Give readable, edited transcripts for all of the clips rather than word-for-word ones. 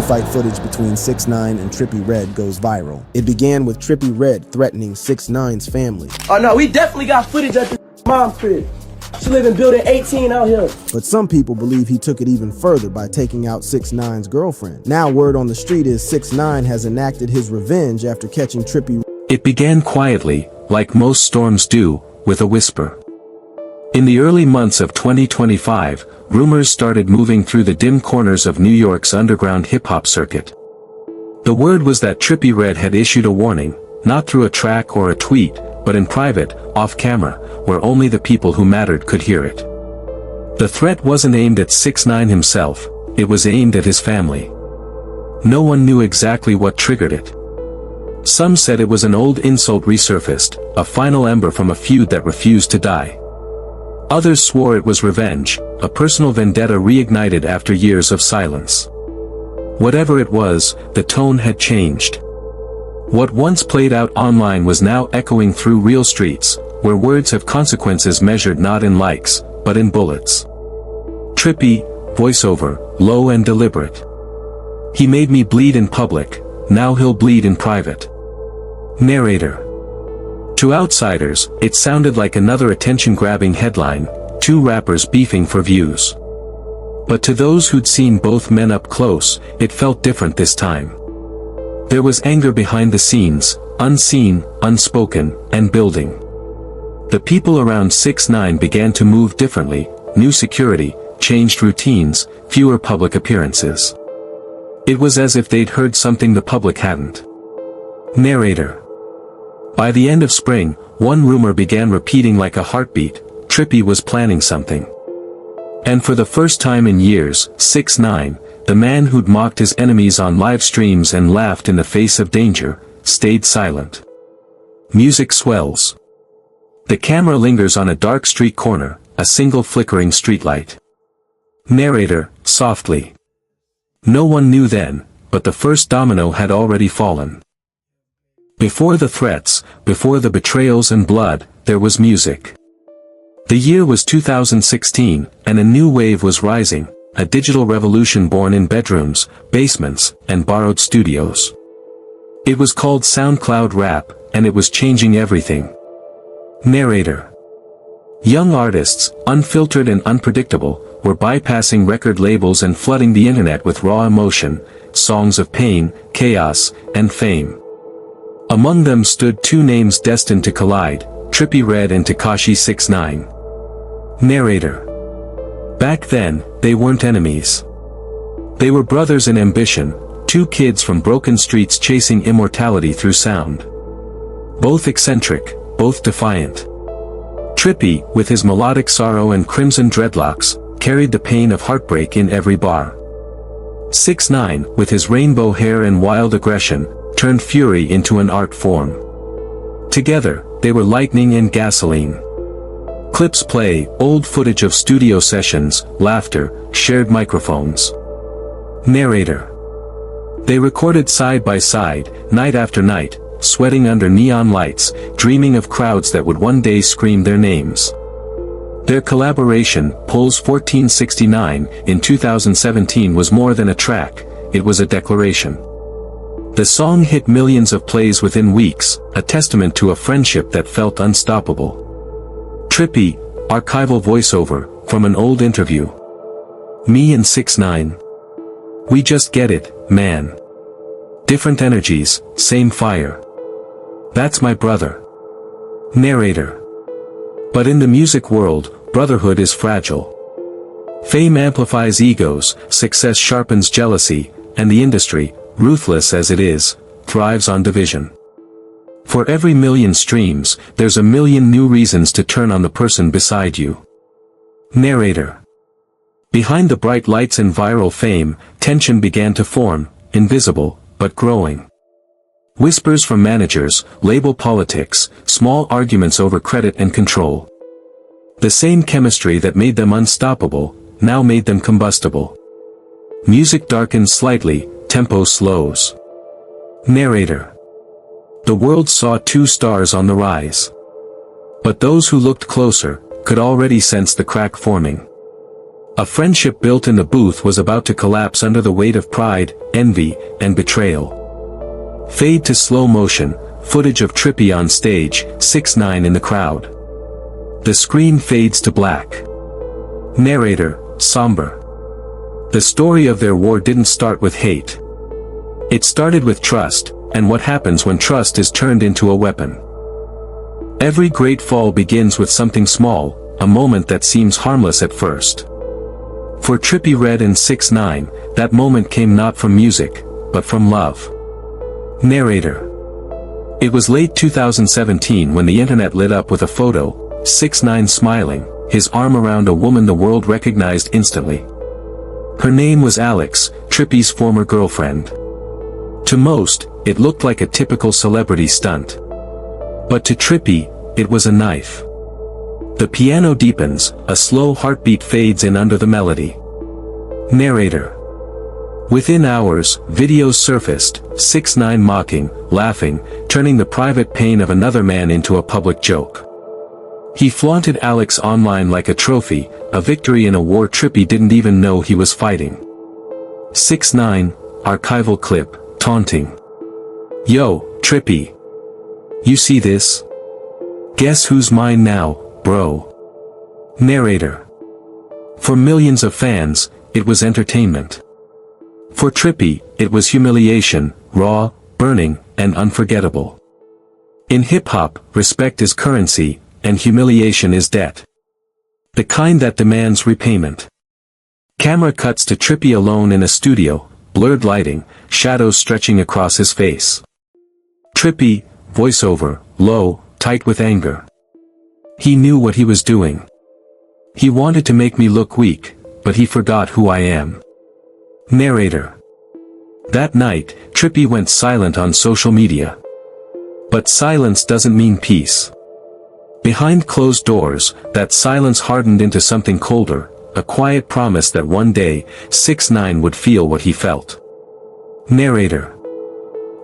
Fight footage between 6ix9ine and Trippie Redd goes viral. It began with Trippie Redd threatening 6ix9ine's family. Oh no, we definitely got footage at the mom's crib. She live in building 18 out here. But some people believe he took it even further by taking out 6ix9ine's girlfriend. Now word on the street is 6ix9ine has enacted his revenge after catching Trippie. It began quietly, like most storms do, with a whisper. In the early months of 2025, rumors started moving through the dim corners of New York's underground hip-hop circuit. The word was that Trippie Redd had issued a warning, not through a track or a tweet, but in private, off-camera, where only the people who mattered could hear it. The threat wasn't aimed at 6ix9ine himself, it was aimed at his family. No one knew exactly what triggered it. Some said it was an old insult resurfaced, a final ember from a feud that refused to die. Others swore it was revenge, a personal vendetta reignited after years of silence. Whatever it was, the tone had changed. What once played out online was now echoing through real streets, where words have consequences measured not in likes, but in bullets. Trippie, voiceover, low and deliberate. He made me bleed in public, now he'll bleed in private. Narrator. To outsiders, it sounded like another attention-grabbing headline, two rappers beefing for views. But to those who'd seen both men up close, it felt different this time. There was anger behind the scenes, unseen, unspoken, and building. The people around 6ix9ine began to move differently, new security, changed routines, fewer public appearances. It was as if they'd heard something the public hadn't. Narrator. By the end of spring, one rumor began repeating like a heartbeat, Trippie was planning something. And for the first time in years, 6ix9ine, the man who'd mocked his enemies on live streams and laughed in the face of danger, stayed silent. Music swells. The camera lingers on a dark street corner, a single flickering streetlight. Narrator, softly. No one knew then, but the first domino had already fallen. Before the threats, before the betrayals and blood, there was music. The year was 2016, and a new wave was rising, a digital revolution born in bedrooms, basements, and borrowed studios. It was called SoundCloud rap, and it was changing everything. Narrator. Young artists, unfiltered and unpredictable, were bypassing record labels and flooding the internet with raw emotion, songs of pain, chaos, and fame. Among them stood two names destined to collide, Trippie Redd and Tekashi 6ix9ine. Narrator. Back then, they weren't enemies. They were brothers in ambition, two kids from broken streets chasing immortality through sound. Both eccentric, both defiant. Trippie, with his melodic sorrow and crimson dreadlocks, carried the pain of heartbreak in every bar. 6ix9ine, with his rainbow hair and wild aggression, turned fury into an art form. Together, they were lightning and gasoline. Clips play, old footage of studio sessions, laughter, shared microphones. Narrator. They recorded side by side, night after night, sweating under neon lights, dreaming of crowds that would one day scream their names. Their collaboration, Pulse 1469, in 2017 was more than a track, it was a declaration. The song hit millions of plays within weeks, a testament to a friendship that felt unstoppable. Trippie, archival voiceover, from an old interview. Me and 6ix9ine. We just get it, man. Different energies, same fire. That's my brother. Narrator. But in the music world, brotherhood is fragile. Fame amplifies egos, success sharpens jealousy, and the industry, ruthless as it is, thrives on division. For every million streams, there's a million new reasons to turn on the person beside you. Narrator. Behind the bright lights and viral fame, tension began to form, invisible, but growing. Whispers from managers, label politics, small arguments over credit and control. The same chemistry that made them unstoppable, now made them combustible. Music darkens slightly, tempo slows. Narrator. The world saw two stars on the rise. But those who looked closer, could already sense the crack forming. A friendship built in the booth was about to collapse under the weight of pride, envy, and betrayal. Fade to slow motion, footage of Trippie on stage, 6ix9ine in the crowd. The screen fades to black. Narrator, somber. The story of their war didn't start with hate. It started with trust, and what happens when trust is turned into a weapon. Every great fall begins with something small, a moment that seems harmless at first. For Trippie Redd and 6ix9ine, that moment came not from music, but from love. Narrator. It was late 2017 when the internet lit up with a photo, 6ix9ine smiling, his arm around a woman the world recognized instantly. Her name was Alex, Trippie's former girlfriend. To most, it looked like a typical celebrity stunt. But to Trippie, it was a knife. The piano deepens, a slow heartbeat fades in under the melody. Narrator. Within hours, videos surfaced, 6ix9ine mocking, laughing, turning the private pain of another man into a public joke. He flaunted Alex online like a trophy, a victory in a war Trippie didn't even know he was fighting. 6ix9ine, archival clip, taunting. Yo, Trippie. You see this? Guess who's mine now, bro? Narrator. For millions of fans, it was entertainment. For Trippie, it was humiliation, raw, burning, and unforgettable. In hip-hop, respect is currency, and humiliation is debt. The kind that demands repayment. Camera cuts to Trippie alone in a studio, blurred lighting, shadows stretching across his face. Trippie, voiceover, low, tight with anger. He knew what he was doing. He wanted to make me look weak, but he forgot who I am. Narrator. That night, Trippie went silent on social media. But silence doesn't mean peace. Behind closed doors, that silence hardened into something colder, a quiet promise that one day, 6ix9ine would feel what he felt. Narrator.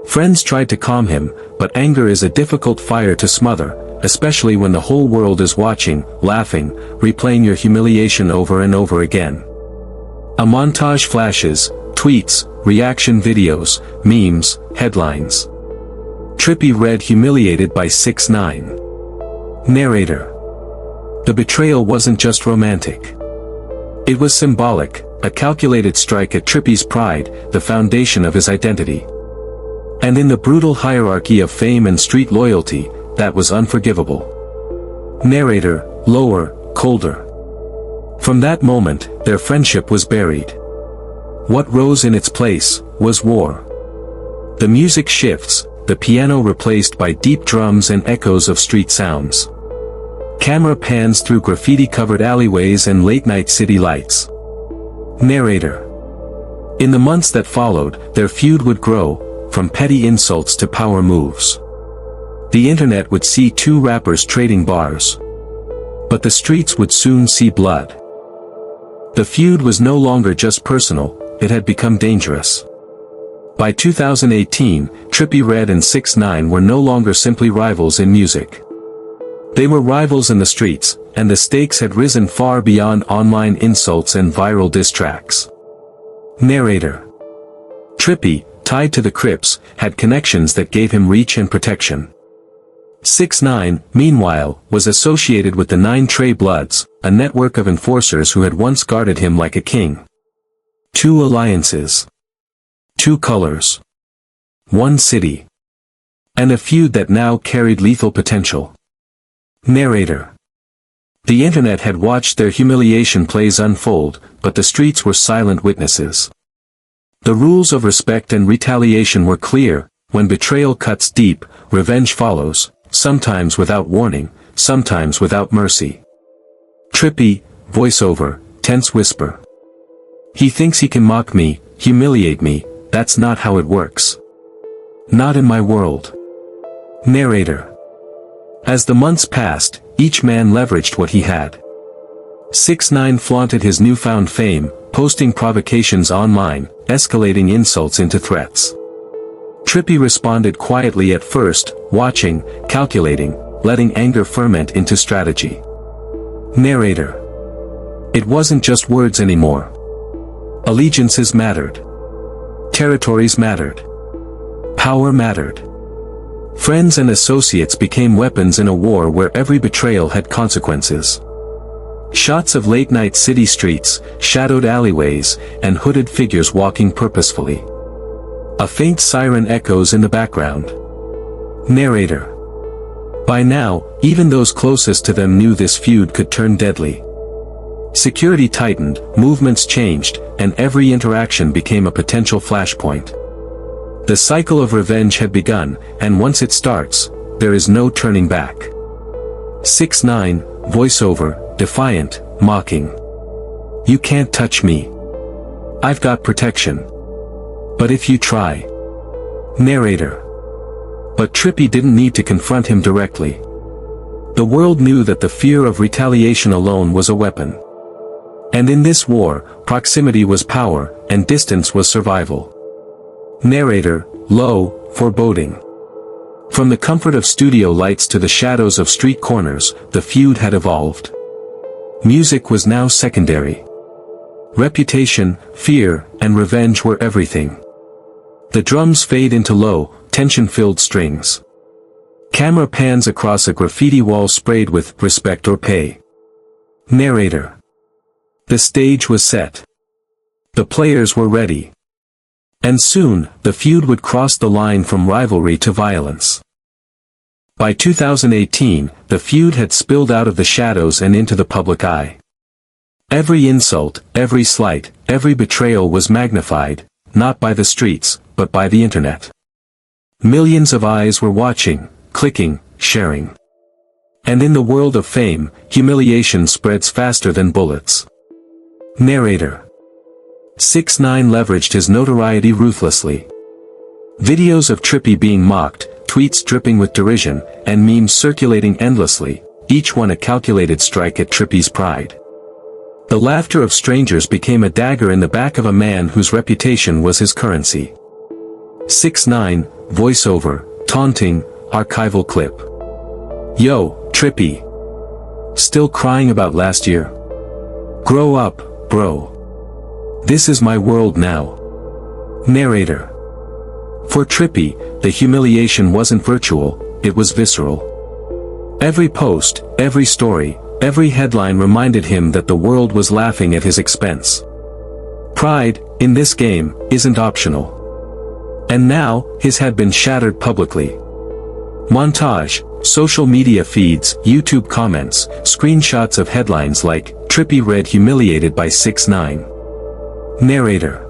Friends tried to calm him, but anger is a difficult fire to smother, especially when the whole world is watching, laughing, replaying your humiliation over and over again. A montage flashes, tweets, reaction videos, memes, headlines. Trippie Redd humiliated by 6ix9ine. Narrator. The betrayal wasn't just romantic. It was symbolic, a calculated strike at Trippie's pride, the foundation of his identity. And in the brutal hierarchy of fame and street loyalty, that was unforgivable. Narrator, lower, colder. From that moment, their friendship was buried. What rose in its place, was war. The music shifts, the piano replaced by deep drums and echoes of street sounds. Camera pans through graffiti-covered alleyways and late-night city lights. Narrator. In the months that followed, their feud would grow, from petty insults to power moves. The internet would see two rappers trading bars. But the streets would soon see blood. The feud was no longer just personal, it had become dangerous. By 2018, Trippie Redd and 6ix9ine were no longer simply rivals in music. They were rivals in the streets, and the stakes had risen far beyond online insults and viral diss tracks. Narrator. Trippie, tied to the Crips, had connections that gave him reach and protection. 6ix9ine, meanwhile, was associated with the 9 Trey Bloods, a network of enforcers who had once guarded him like a king. 2 alliances. 2 colors. 1 city. And a feud that now carried lethal potential. Narrator. The internet had watched their humiliation plays unfold, but the streets were silent witnesses. The rules of respect and retaliation were clear: when betrayal cuts deep, revenge follows, sometimes without warning, sometimes without mercy. Trippie, voiceover, tense whisper. He thinks he can mock me, humiliate me, that's not how it works. Not in my world. Narrator. As the months passed, each man leveraged what he had. 6ix9ine flaunted his newfound fame, posting provocations online, escalating insults into threats. Trippie responded quietly at first, watching, calculating, letting anger ferment into strategy. Narrator. It wasn't just words anymore. Allegiances mattered. Territories mattered. Power mattered. Friends and associates became weapons in a war where every betrayal had consequences. Shots of late-night city streets, shadowed alleyways, and hooded figures walking purposefully. A faint siren echoes in the background. Narrator. By now, even those closest to them knew this feud could turn deadly. Security tightened, movements changed, and every interaction became a potential flashpoint. The cycle of revenge had begun, and once it starts, there is no turning back. 6ix9ine, voiceover, defiant, mocking. You can't touch me. I've got protection. But if you try. Narrator. But Trippie didn't need to confront him directly. The world knew that the fear of retaliation alone was a weapon. And in this war, proximity was power, and distance was survival. Narrator, low, foreboding. From the comfort of studio lights to the shadows of street corners, the feud had evolved. Music was now secondary. Reputation, fear, and revenge were everything. The drums fade into low, tension-filled strings. Camera pans across a graffiti wall sprayed with "respect or pay." Narrator. The stage was set. The players were ready. And soon, the feud would cross the line from rivalry to violence. By 2018, the feud had spilled out of the shadows and into the public eye. Every insult, every slight, every betrayal was magnified, not by the streets, but by the internet. Millions of eyes were watching, clicking, sharing. And in the world of fame, humiliation spreads faster than bullets. Narrator. 6ix9ine leveraged his notoriety ruthlessly. Videos of Trippie being mocked, tweets dripping with derision, and memes circulating endlessly, each one a calculated strike at Trippie's pride. The laughter of strangers became a dagger in the back of a man whose reputation was his currency. 6ix9ine, voiceover, taunting, archival clip. Yo, Trippie. Still crying about last year? Grow up, bro. This is my world now. Narrator. For Trippie, the humiliation wasn't virtual, it was visceral. Every post, every story, every headline reminded him that the world was laughing at his expense. Pride, in this game, isn't optional. And now, his had been shattered publicly. Montage, social media feeds, YouTube comments, screenshots of headlines like, Trippie Redd humiliated by 6ix9ine. Narrator.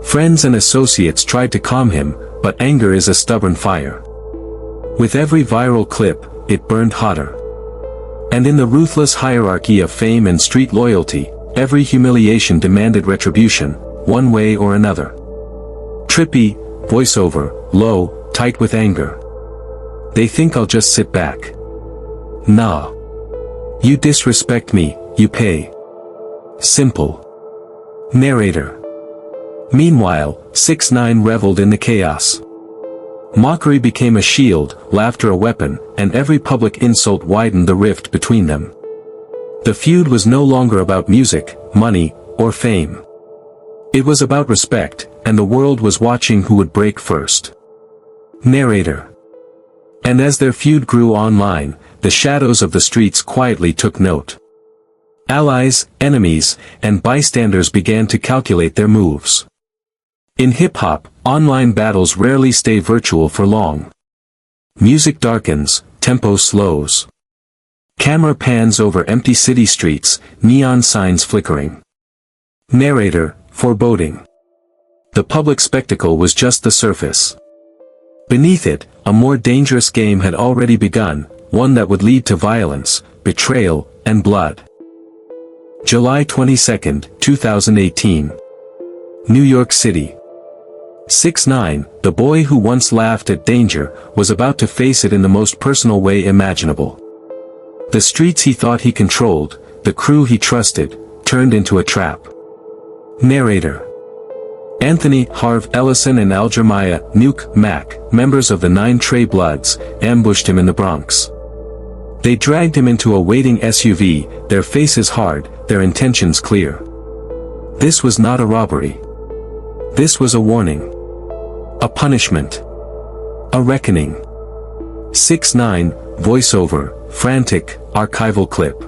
Friends and associates tried to calm him, but anger is a stubborn fire. With every viral clip, it burned hotter. And in the ruthless hierarchy of fame and street loyalty, every humiliation demanded retribution, one way or another. Trippie, voiceover, low, tight with anger. They think I'll just sit back. Nah. You disrespect me, you pay. Simple. Narrator. Meanwhile, 6ix9ine reveled in the chaos. Mockery became a shield, laughter a weapon, and every public insult widened the rift between them. The feud was no longer about music, money, or fame. It was about respect, and the world was watching who would break first. Narrator. And as their feud grew online, the shadows of the streets quietly took note. Allies, enemies, and bystanders began to calculate their moves. In hip-hop, online battles rarely stay virtual for long. Music darkens, tempo slows. Camera pans over empty city streets, neon signs flickering. Narrator, foreboding. The public spectacle was just the surface. Beneath it, a more dangerous game had already begun, one that would lead to violence, betrayal, and blood. July 22, 2018. New York City. 6ix9ine, the boy who once laughed at danger, was about to face it in the most personal way imaginable. The streets he thought he controlled, the crew he trusted, turned into a trap. Narrator. Anthony, Harv Ellison and Al Jeremiah, Nuke, Mac, members of the 9 Trey Bloods, ambushed him in the Bronx. They dragged him into a waiting SUV, their faces hard, their intentions clear. This was not a robbery. This was a warning. A punishment. A reckoning. 6ix9ine, voiceover, frantic, archival clip.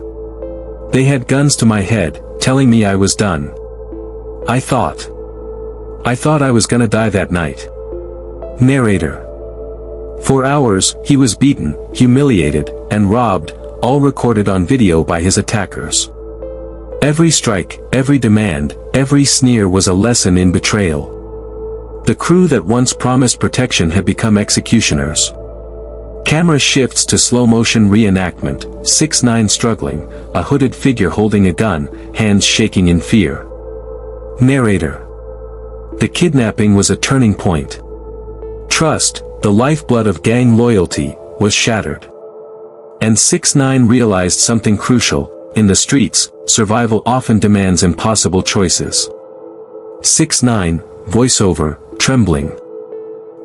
They had guns to my head, telling me I was done. I thought I was gonna die that night. Narrator. For hours, he was beaten, humiliated, and robbed, all recorded on video by his attackers. Every strike, every demand, every sneer was a lesson in betrayal. The crew that once promised protection had become executioners. Camera shifts to slow-motion reenactment, 6ix9ine struggling, a hooded figure holding a gun, hands shaking in fear. Narrator. The kidnapping was a turning point. Trust, the lifeblood of gang loyalty, was shattered. And 6ix9ine realized something crucial: in the streets, survival often demands impossible choices. 6ix9ine, voiceover, trembling.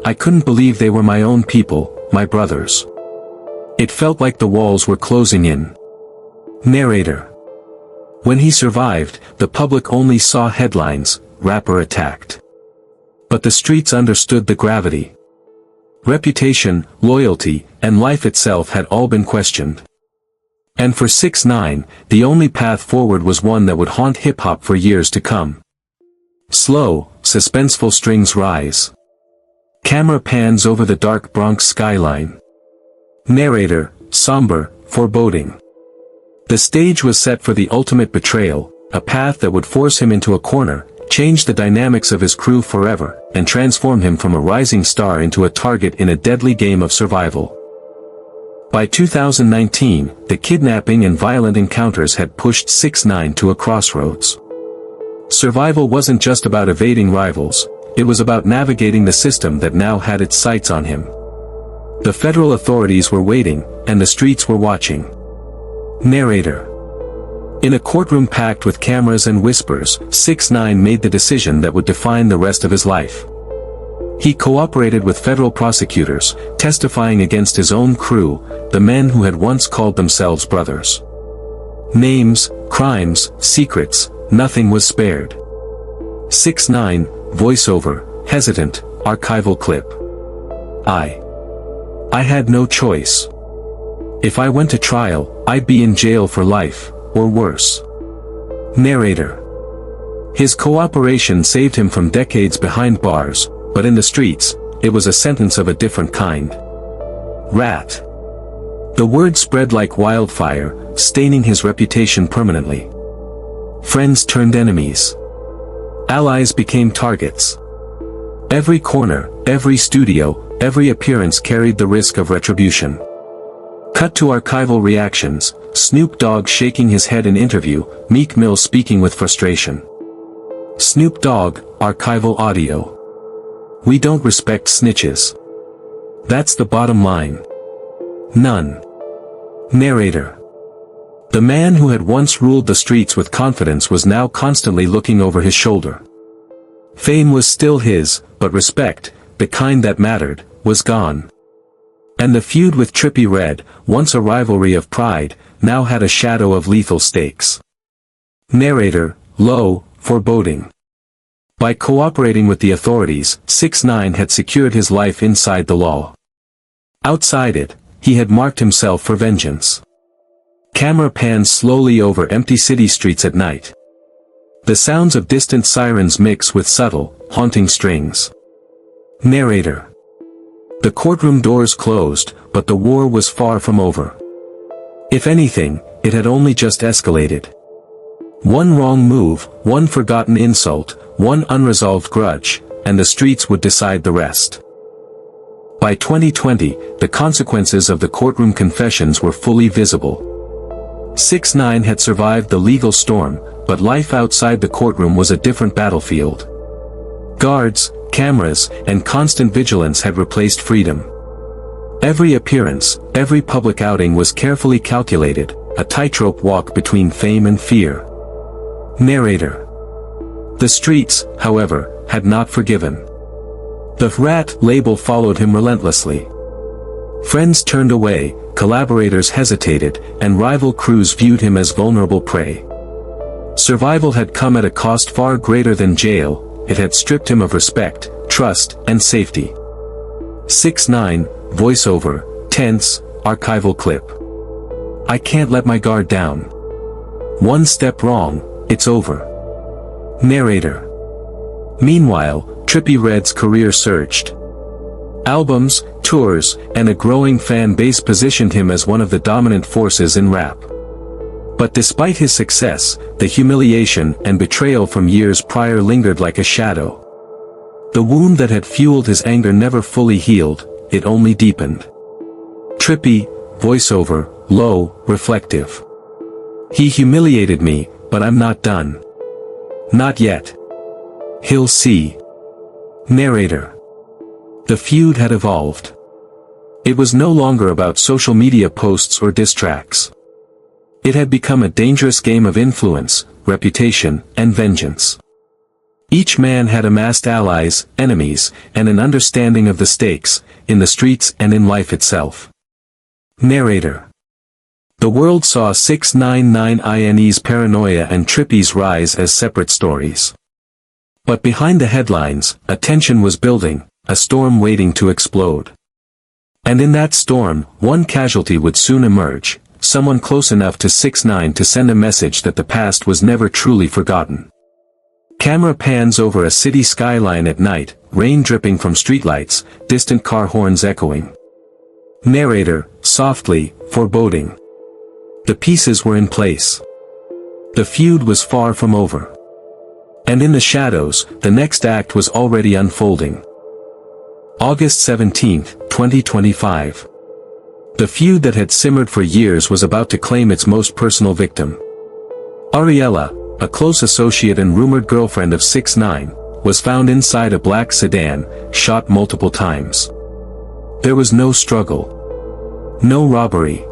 I couldn't believe they were my own people, my brothers. It felt like the walls were closing in. Narrator. When he survived, the public only saw headlines, rapper attacked. But the streets understood the gravity. Reputation, loyalty, and life itself had all been questioned. And for 6ix9ine, the only path forward was one that would haunt hip-hop for years to come. Slow, suspenseful strings rise. Camera pans over the dark Bronx skyline. Narrator, somber, foreboding. The stage was set for the ultimate betrayal, a path that would force him into a corner, change the dynamics of his crew forever, and transform him from a rising star into a target in a deadly game of survival. By 2019, the kidnapping and violent encounters had pushed 6ix9ine to a crossroads. Survival wasn't just about evading rivals, it was about navigating the system that now had its sights on him. The federal authorities were waiting, and the streets were watching. Narrator. In a courtroom packed with cameras and whispers, 6ix9ine made the decision that would define the rest of his life. He cooperated with federal prosecutors, testifying against his own crew, the men who had once called themselves brothers. Names, crimes, secrets, nothing was spared. 6ix9ine, voiceover, hesitant, archival clip. I had no choice. If I went to trial, I'd be in jail for life, or worse. Narrator. His cooperation saved him from decades behind bars, but in the streets, it was a sentence of a different kind. Rat. The word spread like wildfire, staining his reputation permanently. Friends turned enemies. Allies became targets. Every corner, every studio, every appearance carried the risk of retribution. Cut to archival reactions, Snoop Dogg shaking his head in interview, Meek Mill speaking with frustration. Snoop Dogg, archival audio. We don't respect snitches. That's the bottom line. None. Narrator. The man who had once ruled the streets with confidence was now constantly looking over his shoulder. Fame was still his, but respect, the kind that mattered, was gone. And the feud with Trippie Redd, once a rivalry of pride, now had a shadow of lethal stakes. Narrator, low, foreboding. By cooperating with the authorities, 6ix9ine had secured his life inside the law. Outside it, he had marked himself for vengeance. Camera pans slowly over empty city streets at night. The sounds of distant sirens mix with subtle, haunting strings. Narrator. The courtroom doors closed, but the war was far from over. If anything, it had only just escalated. One wrong move, one forgotten insult, one unresolved grudge, and the streets would decide the rest. By 2020, the consequences of the Courtroom Confessions were fully visible. 6ix9ine had survived the legal storm, but life outside the courtroom was a different battlefield. Guards, cameras, and constant vigilance had replaced freedom. Every appearance, every public outing was carefully calculated, a tightrope walk between fame and fear. Narrator. The streets, however, had not forgiven. The rat label followed him relentlessly. Friends turned away, collaborators hesitated, and rival crews viewed him as vulnerable prey. Survival had come at a cost far greater than jail. It had stripped him of respect, trust, and safety. 6ix9ine, voiceover, tense, archival clip. I can't let my guard down. One step wrong, it's over. Narrator. Meanwhile, Trippie Redd's career surged. Albums, tours, and a growing fan base positioned him as one of the dominant forces in rap. But despite his success, the humiliation and betrayal from years prior lingered like a shadow. The wound that had fueled his anger never fully healed, it only deepened. Trippie, voiceover, low, reflective. He humiliated me, but I'm not done. Not yet. He'll see. Narrator. The feud had evolved. It was no longer about social media posts or diss tracks. It had become a dangerous game of influence, reputation, and vengeance. Each man had amassed allies, enemies, and an understanding of the stakes, in the streets and in life itself. Narrator. The world saw 6ix9ine's paranoia and Trippie's rise as separate stories. But behind the headlines, a tension was building, a storm waiting to explode. And in that storm, one casualty would soon emerge, someone close enough to 6ix9ine to send a message that the past was never truly forgotten. Camera pans over a city skyline at night, rain dripping from streetlights, distant car horns echoing. Narrator, softly, foreboding. The pieces were in place. The feud was far from over. And in the shadows, the next act was already unfolding. August 17, 2025. The feud that had simmered for years was about to claim its most personal victim. Ariela, a close associate and rumored girlfriend of 6ix9ine, was found inside a black sedan, shot multiple times. There was no struggle. No robbery.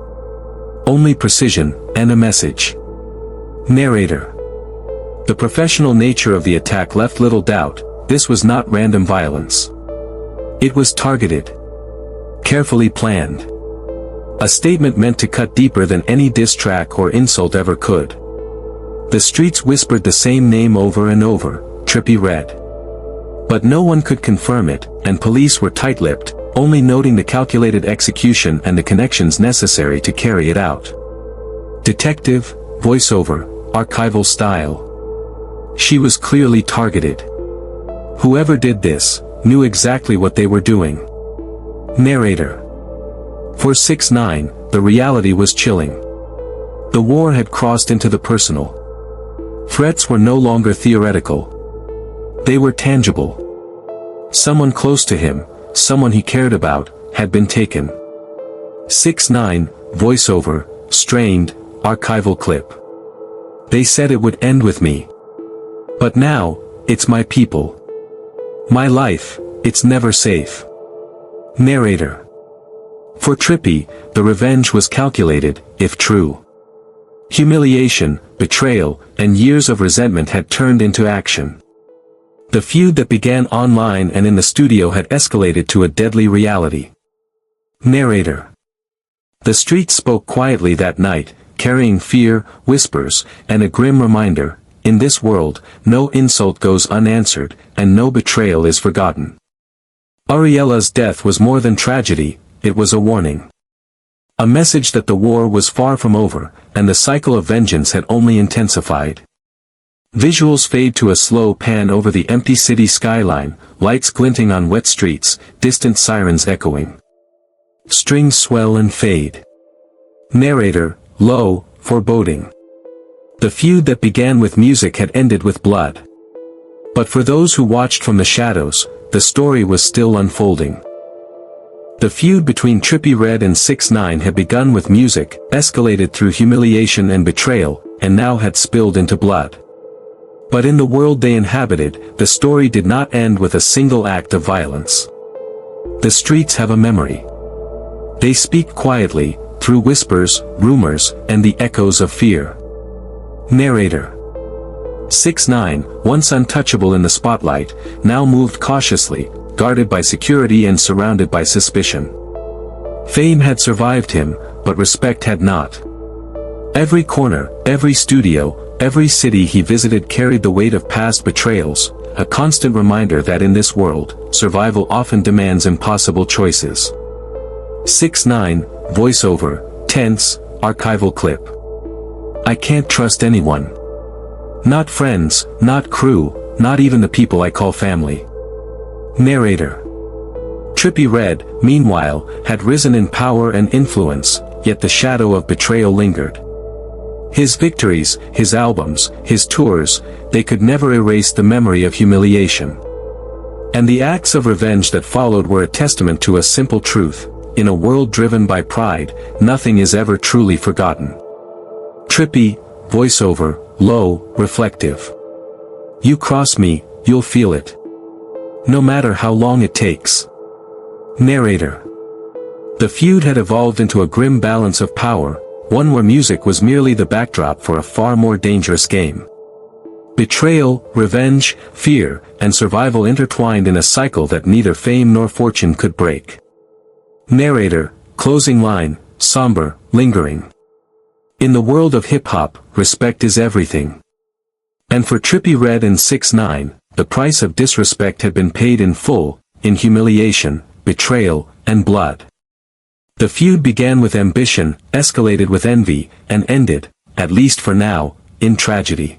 Only precision, and a message. Narrator. The professional nature of the attack left little doubt, this was not random violence. It was targeted. Carefully planned. A statement meant to cut deeper than any diss track or insult ever could. The streets whispered the same name over and over, Trippie Redd. But no one could confirm it, and police were tight-lipped, only noting the calculated execution and the connections necessary to carry it out. Detective, voiceover, archival style. She was clearly targeted. Whoever did this, knew exactly what they were doing. Narrator. For 6ix9ine, the reality was chilling. The war had crossed into the personal. Threats were no longer theoretical. They were tangible. Someone close to him, someone he cared about, had been taken. 6ix9ine, voiceover, strained, archival clip. They said it would end with me. But now, it's my people. My life, it's never safe. Narrator. For Trippie, the revenge was calculated, if true. Humiliation, betrayal, and years of resentment had turned into action. The feud that began online and in the studio had escalated to a deadly reality. Narrator. The streets spoke quietly that night, carrying fear, whispers, and a grim reminder, in this world, no insult goes unanswered, and no betrayal is forgotten. Ariela's death was more than tragedy, it was a warning. A message that the war was far from over, and the cycle of vengeance had only intensified. Visuals fade to a slow pan over the empty city skyline, lights glinting on wet streets, distant sirens echoing. Strings swell and fade. Narrator, low, foreboding. The feud that began with music had ended with blood. But for those who watched from the shadows, the story was still unfolding. The feud between Trippie Redd and 6ix9ine had begun with music, escalated through humiliation and betrayal, and now had spilled into blood. But in the world they inhabited, the story did not end with a single act of violence. The streets have a memory. They speak quietly, through whispers, rumors, and the echoes of fear. Narrator. 6ix9ine, once untouchable in the spotlight, now moved cautiously, guarded by security and surrounded by suspicion. Fame had survived him, but respect had not. Every corner, every studio, every city he visited carried the weight of past betrayals, a constant reminder that in this world, survival often demands impossible choices. 6ix9ine, voiceover, tense, archival clip. I can't trust anyone. Not friends, not crew, not even the people I call family. Narrator. Trippie Redd, meanwhile, had risen in power and influence, yet the shadow of betrayal lingered. His victories, his albums, his tours, they could never erase the memory of humiliation. And the acts of revenge that followed were a testament to a simple truth: in a world driven by pride, nothing is ever truly forgotten. Trippie, voiceover, low, reflective. You cross me, you'll feel it. No matter how long it takes. Narrator. The feud had evolved into a grim balance of power, one where music was merely the backdrop for a far more dangerous game. Betrayal, revenge, fear, and survival intertwined in a cycle that neither fame nor fortune could break. Narrator, closing line, somber, lingering. In the world of hip-hop, respect is everything. And for Trippie Redd and 6ix9ine, the price of disrespect had been paid in full, in humiliation, betrayal, and blood. The feud began with ambition, escalated with envy, and ended, at least for now, in tragedy.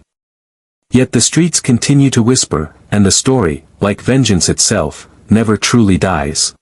Yet the streets continue to whisper, and the story, like vengeance itself, never truly dies.